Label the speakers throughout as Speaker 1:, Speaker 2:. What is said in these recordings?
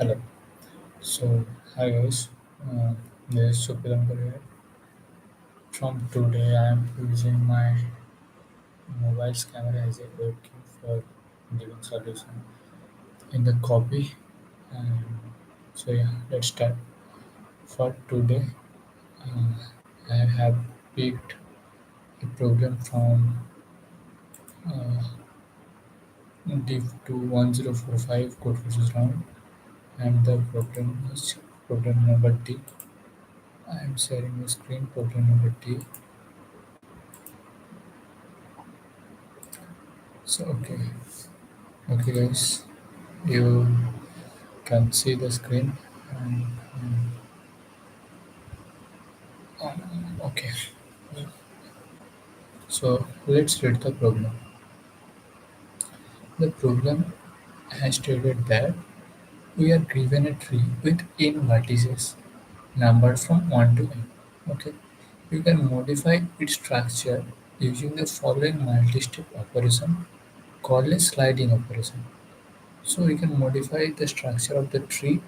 Speaker 1: Hello. So, hi guys. Uh, this is Supriyankar here. From today, I am using my mobile's camera as a webcam for giving solution in the copy. And so, yeah, let's start. For today, uh, I have picked a problem from uh, div to 1045 Codeforces round, and the problem is problem number D. I am sharing the screen. Problem number D. So, okay, guys. You can see the screen and okay, so let's read the problem. The problem has stated that we are given a tree with n vertices numbered from 1 to n. Okay, you can modify its structure using the following multi-step operation called a sliding operation. So we can modify the structure of the tree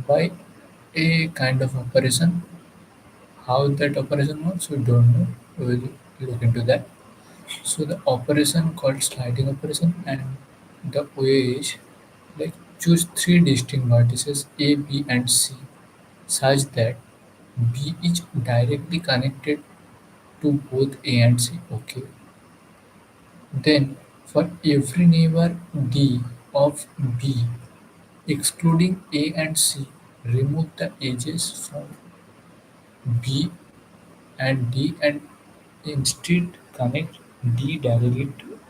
Speaker 1: by a kind of operation. How that operation works, we don't know. We will look into that. So the operation called sliding operation, and the way is like choose three distinct vertices A, B, and C such that B is directly connected to both A and C. Okay. Then for every neighbor D of B, excluding A and C, remove the edges from B and D and instead connect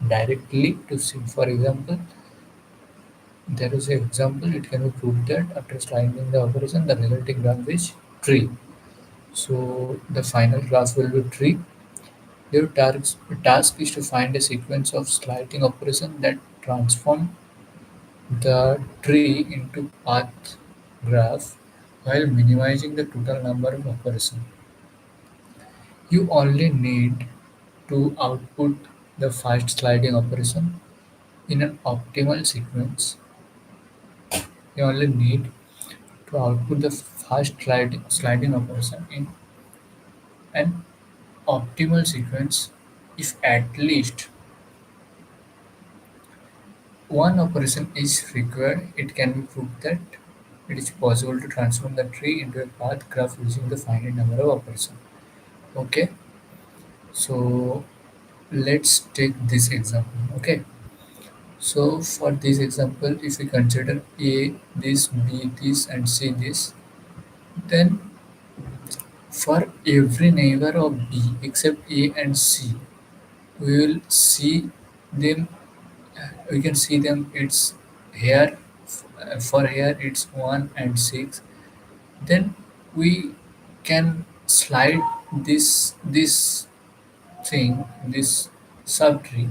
Speaker 1: directly to C. For example, there is an example, it can be proved that after sliding the operation, the resulting graph is tree. So the final graph will be tree. Your task is to find a sequence of sliding operation that transform the tree into path graph while minimizing the total number of operations. You only need to output the first sliding operation in an optimal sequence. You only need to output the first sliding operation in an optimal sequence if at least one operation is required. It can be proved that it is possible to transform the tree into a path graph using the finite number of operations. Okay, so let's take this example. Okay, so for this example, if we consider A this, B this, and C this, then for every neighbor of B except A and C, we will see them. We can see them. It's here. For here, it's 1 and 6. Then we can slide this thing, this subtree,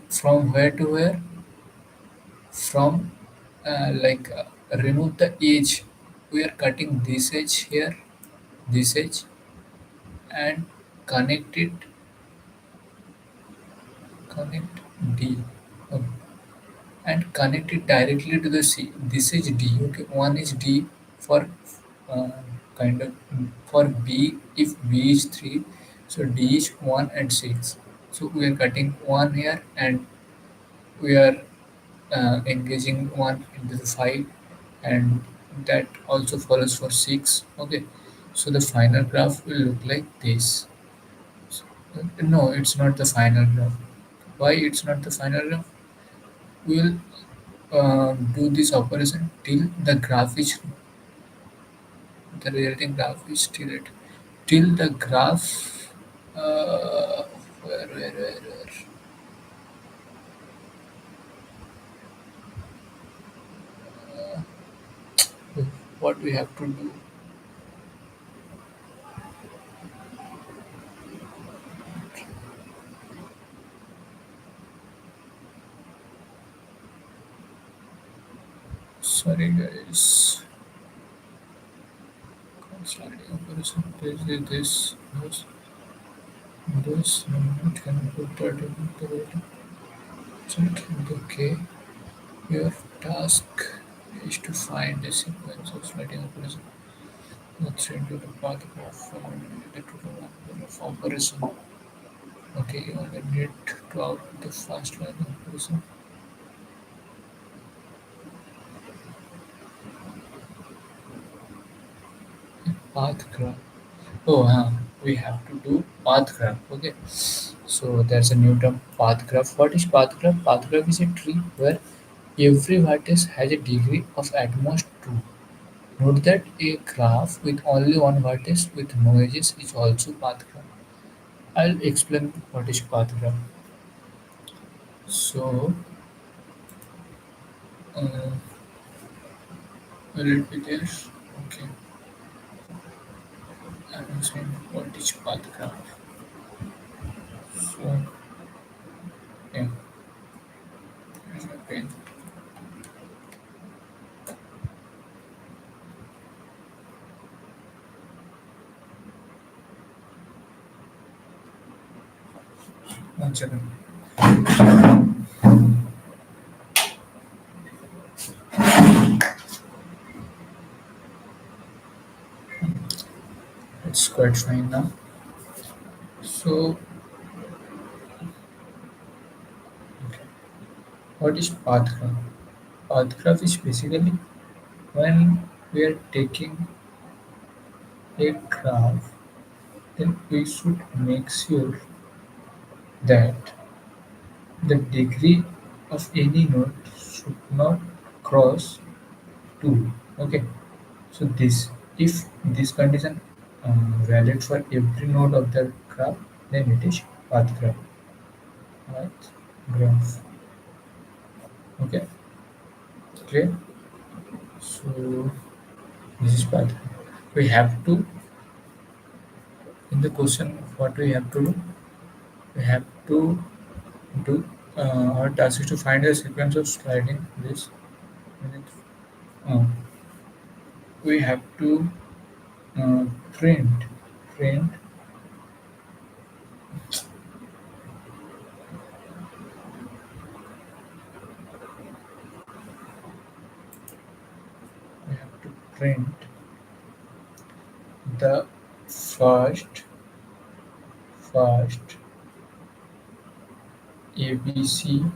Speaker 1: from where to where? From remove the edge. We are cutting this edge here, this edge, and connect it, connect D, okay, and connect it directly to the C. This is D. Okay, one is D for uh, kind of for B. If B is 3, so D is 1 and 6. So we are cutting one here, and we are engaging one into the 5, and that also follows for 6. Okay, so the final graph will look like this. So, no, it's not the final graph. Why it's not the final graph? We will do this operation till the graph is the resulting graph is still it till the graph where what we have to do. Sorry guys, sliding operation, this it can put that in the chat. Okay, Your task is to find a sequence of sliding operation that's into the path of the total number of operation. Okay, you only need to output the first line operation. Path graph. Oh, we have to do path graph. Okay, so there's a new term path graph. What is path graph? Path graph is a tree where every vertex has a degree of at most 2. Note that a graph with only one vertex with no edges is also path graph. I'll explain what is path graph. So, uh, will it be there? Okay, I'm saying what is path graph. So, yeah, here's my pen. One second. It's quite fine now. So, okay. What is path graph? Path graph is basically when we are taking a graph, then we should make sure that the degree of any node should not cross 2. Okay, so this if this condition valid for every node of the graph, then it is path graph. Path graph. Okay, clear? So this is path. We have to in the question what we have to do. We have to do our task is to find a sequence of sliding this. Uh, we have to uh, print print. We have to print the first ABC.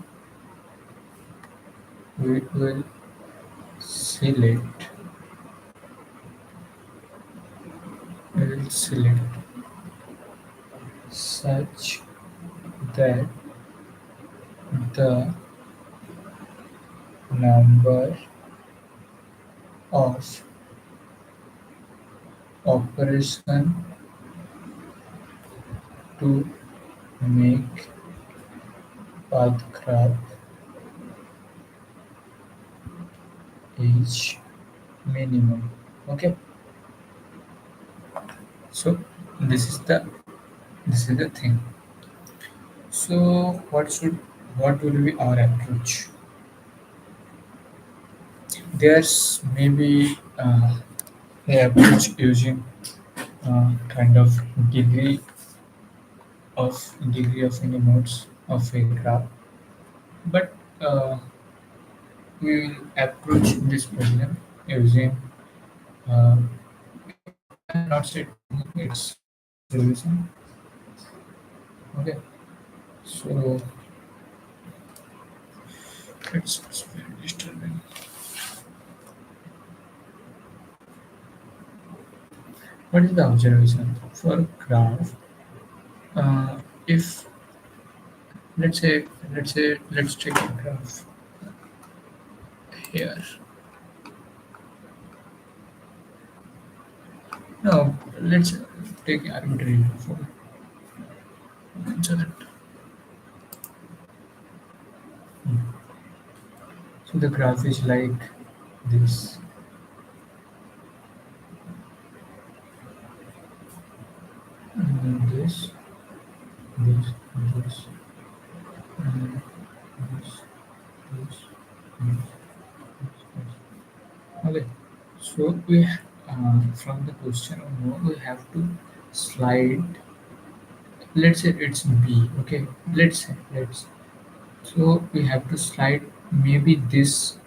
Speaker 1: We will select we will select such that the number of operation to make path graph is minimum. Okay, so this is the this is the thing. So what will be our approach? There's maybe a approach using kind of degree degree of any modes of a graph, but we will approach this problem using uh, not say it's solution. Okay, so it's very disturbing. What is the observation for graph? If let's take a graph here. No, let's take arbitrary for so that so the graph is like this, this, this, this, and this, this, this, this. Okay, so we from the question we have to slide. Let's say it's B. Okay, let's say let's. So we have to slide maybe this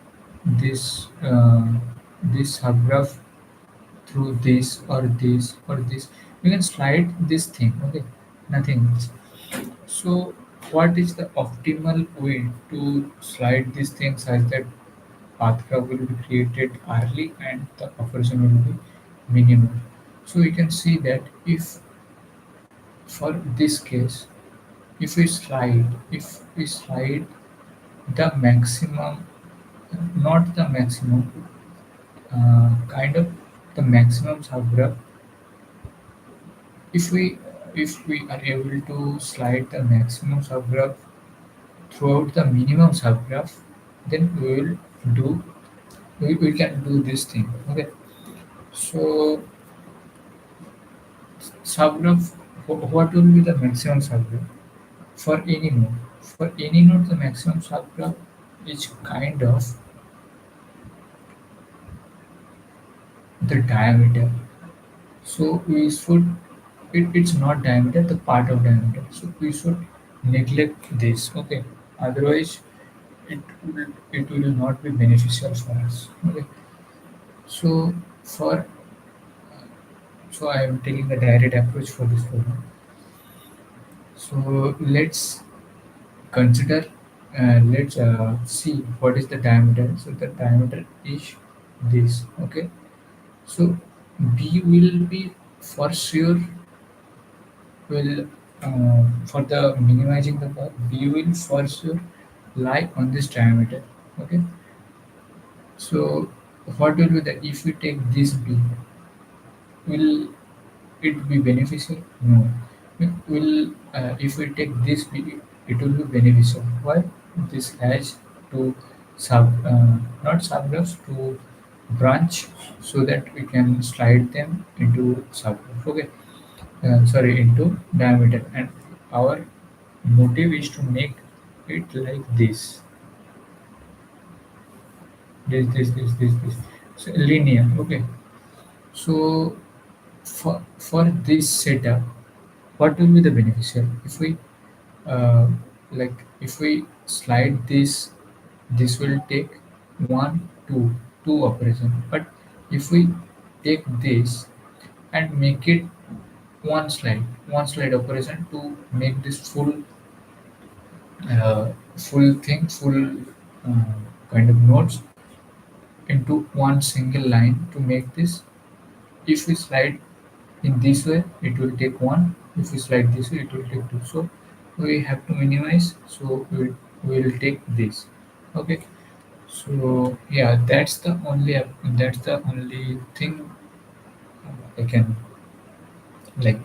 Speaker 1: this subgraph through this or this or this. We can slide this thing, okay, nothing else. So what is the optimal way to slide these things such that path graph will be created early and the operation will be minimal? So we can see that if for this case, if we slide the maximum, not the maximum, kind of the maximum subgraph, if we are able to slide the maximum subgraph throughout the minimum subgraph, then we can do this thing, okay. So subgraph, what will be the maximum subgraph for any node? For any node, the maximum subgraph is kind of the diameter. So we should, it's not diameter, the part of diameter. So we should neglect this, okay. Otherwise, it will not be beneficial for us, okay. So for so I am taking a direct approach for this problem. So consider let's see what is the diameter. So the diameter is this, okay. So B will be for sure will for the minimizing the path, B will for sure lie on this diameter, okay. So what will be the, if we take this B, will it be beneficial? No. Will if we take this B, it will be beneficial. Why? This has to not subgraphs, to branch, so that we can slide them into subgraph. Okay. Sorry, into diameter, and our motive is to make it like this. So linear. Okay. So for this setup, what will be the beneficial if we uh, if we slide this will take one two operation, but if we take this and make it one slide operation to make this full thing, full kind of nodes into one single line, to make this, if we slide in this way it will take one, if we slide this way it will take two. So we have to minimize, so we will take this, okay. So yeah, that's the only thing I can, like,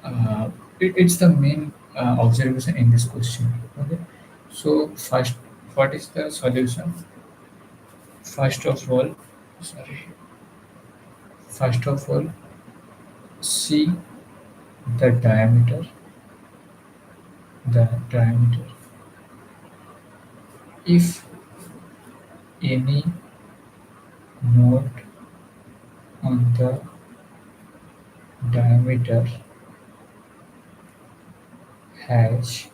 Speaker 1: uh, it's the main observation in this question, okay. So first, what is the solution? First of all, sorry, first of all, see the diameter. If any node on the diameter has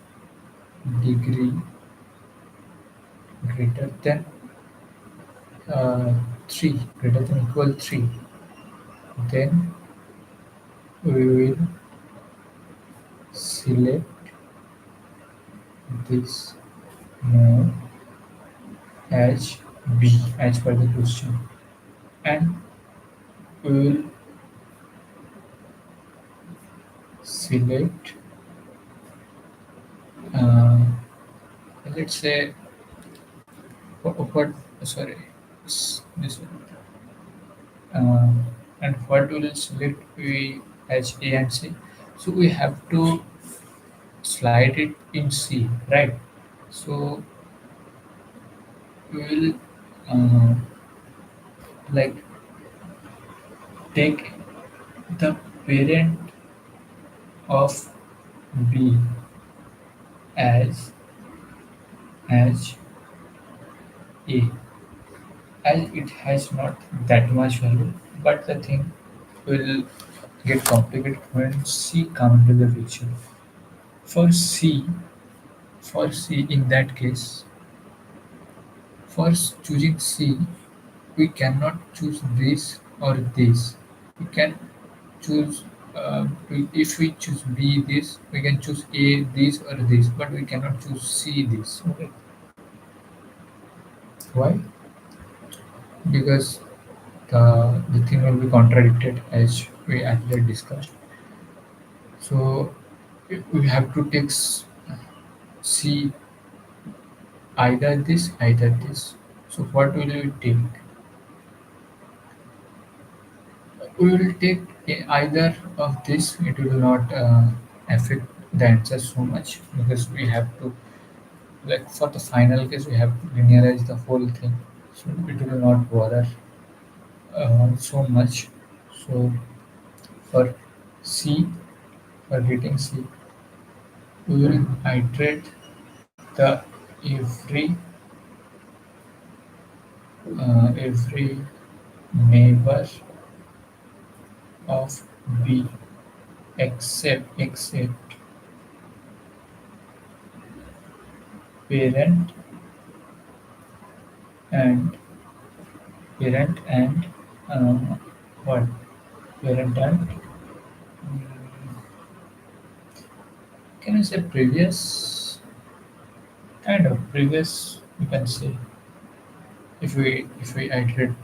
Speaker 1: degree greater than 3, greater than equal 3, then we will select this node as B as per the question, and we will select, uh, let's say, what sorry, this one, uh, and what will select we as A and C. So we have to slide it in C, right? So we will uh, like take the parent of B as as A, as it has not that much value, but the thing will get complicated when C come into the picture. For C, For C, in that case, for choosing C, we cannot choose this or this. We can choose, if we choose B this, we can choose A this or this, but we cannot choose C this. Okay. Why? Because the thing will be contradicted as we earlier discussed. So we have to take C, either this. So what will we take? We will take either of this. It will not affect the answer so much because we have to, like for the final case, we have to linearize the whole thing. So it will not bother so much. So for C, for getting C, we will iterate the every every neighbor of B except parent and parent and uh, what parent and can I say previous, kind of previous, you can say. If we iterate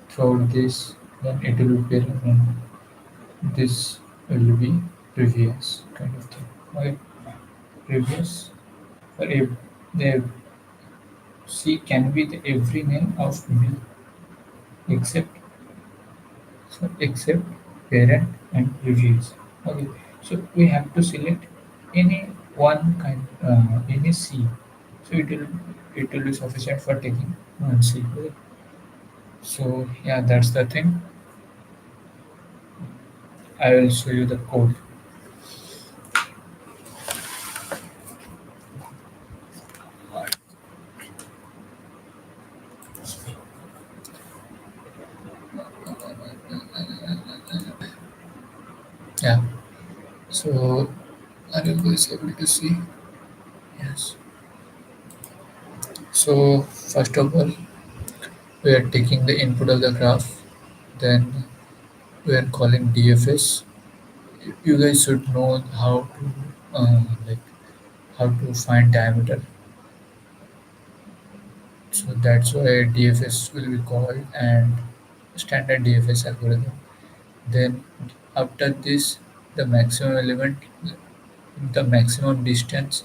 Speaker 1: throughout this, then it will be parent and this will be previous, kind of thing. Okay, previous for a, the C can be the every name of B except, so except parent and previous. Okay, so we have to select any one kind, any C. So it will be sufficient for taking one C. Okay. So yeah, that's the thing. I will show you the code. Yeah. So are you guys able to see? Yes. So first of all, we are taking the input of the graph. Then we are calling DFS. You guys should know how to like how to find diameter. So that's why DFS will be called and standard DFS algorithm. Then after this, the maximum element, the maximum distance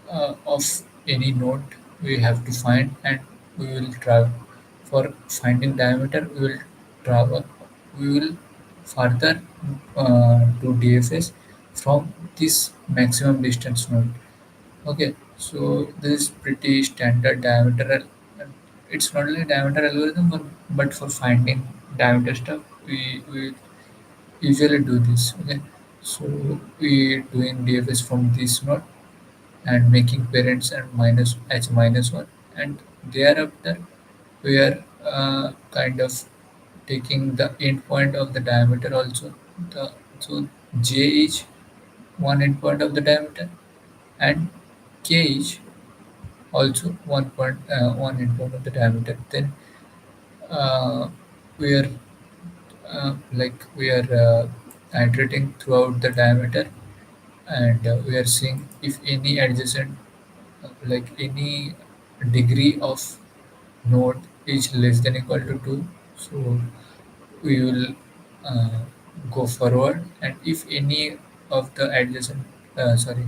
Speaker 1: of any node we have to find, and we will travel for finding diameter. We will further do DFS from this maximum distance node. Okay, so this is pretty standard diameter. It's not only diameter algorithm, but for finding diameter stuff, we usually do this. Okay, so we doing DFS from this node and making parents and minus h minus one, and thereafter we are kind of taking the endpoint of the diameter also. So j is one endpoint of the diameter and k is also one endpoint of the diameter. Then uh, we are we are iterating throughout the diameter, and we are seeing if any adjacent, like any degree of node is less than equal to 2, so we will uh, go forward, and if any of the adjacent, sorry,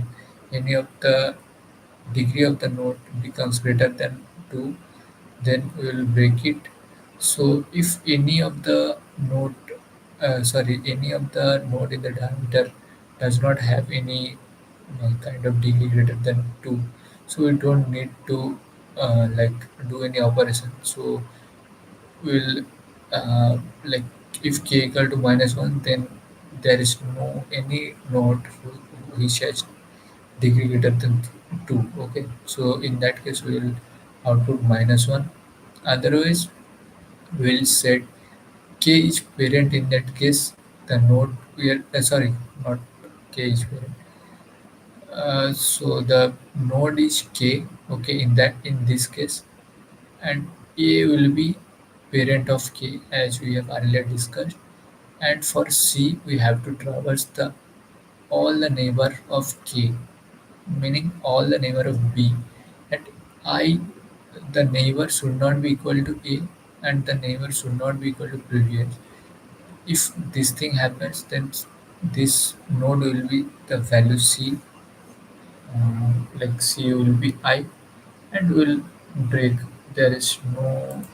Speaker 1: any of the degree of the node becomes greater than 2, then we will break it. So if any of the node, any of the node in the diameter does not have any kind of degree greater than 2, so we don't need to like do any operation. So we'll like if k equal to minus 1, then there is no any node which has degree greater than 2. Okay, so in that case we will output minus 1. Otherwise we'll set k is parent. In that case, the node we are, sorry, not k is parent, So the node is k, okay, in this case, and A will be parent of k as we have earlier discussed. And for C, we have to traverse the all the neighbor of k, meaning all the neighbor of B. At I, the neighbor should not be equal to A, and the neighbor should not be equal to previous. If this thing happens, then this node will be the value C, like C will be I, and will break. There is no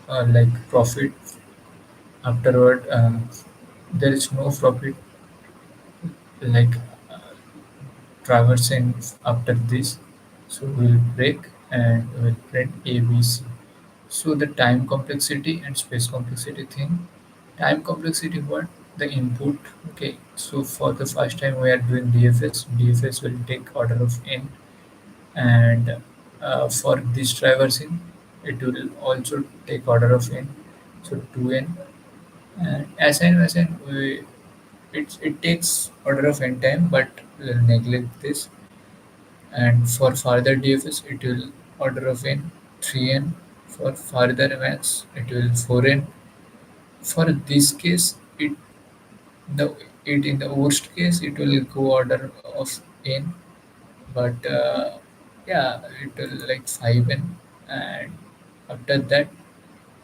Speaker 1: like profit afterward. There is no profit like traversing after this. So we'll break and we'll print ABC. So the time complexity and space complexity thing. Time complexity, what? The input. Okay. So for the first time we are doing DFS. DFS will take order of n, and for this traversing, it will also take order of n. So 2n, and assign we, it takes order of n time, but we'll neglect this. And for further DFS, it will order of n 3n. For further max, it will 4n. For this case, it in the worst case it will go order of n, but yeah, it will like 5n, and after that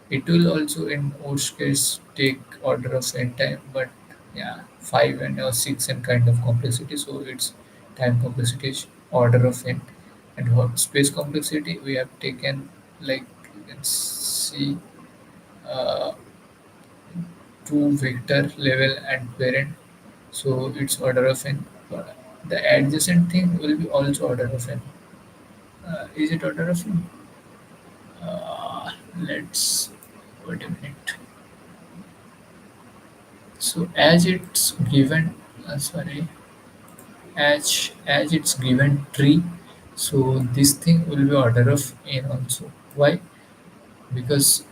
Speaker 1: it will also in worst case take order of n time, but yeah, 5n or 6n kind of complexity, so it's time complexity is order of n. And what space complexity we have taken, like you can see, uh, two vector level and parent, so it's order of n. But the adjacent thing will be also order of n. Is it order of n? Let's wait a minute. So as it's given, sorry, as it's given tree, so this thing will be order of n also. Why? Because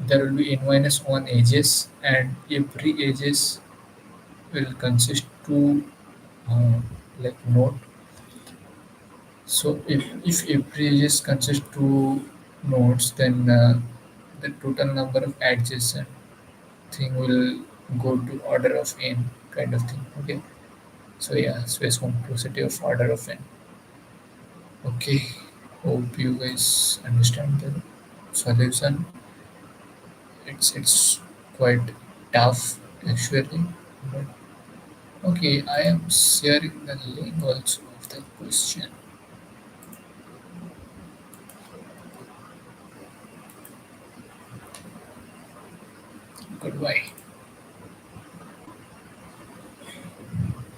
Speaker 1: there will be n minus one edges, and every edges will consist two uh, like node. So if every edges consist two nodes, then the total number of adjacent thing will go to order of n kind of thing. Okay. So yeah, space complexity of order of n. Okay. Hope you guys understand the solution. It's quite tough actually. But okay, I am sharing the link also of the question. Goodbye.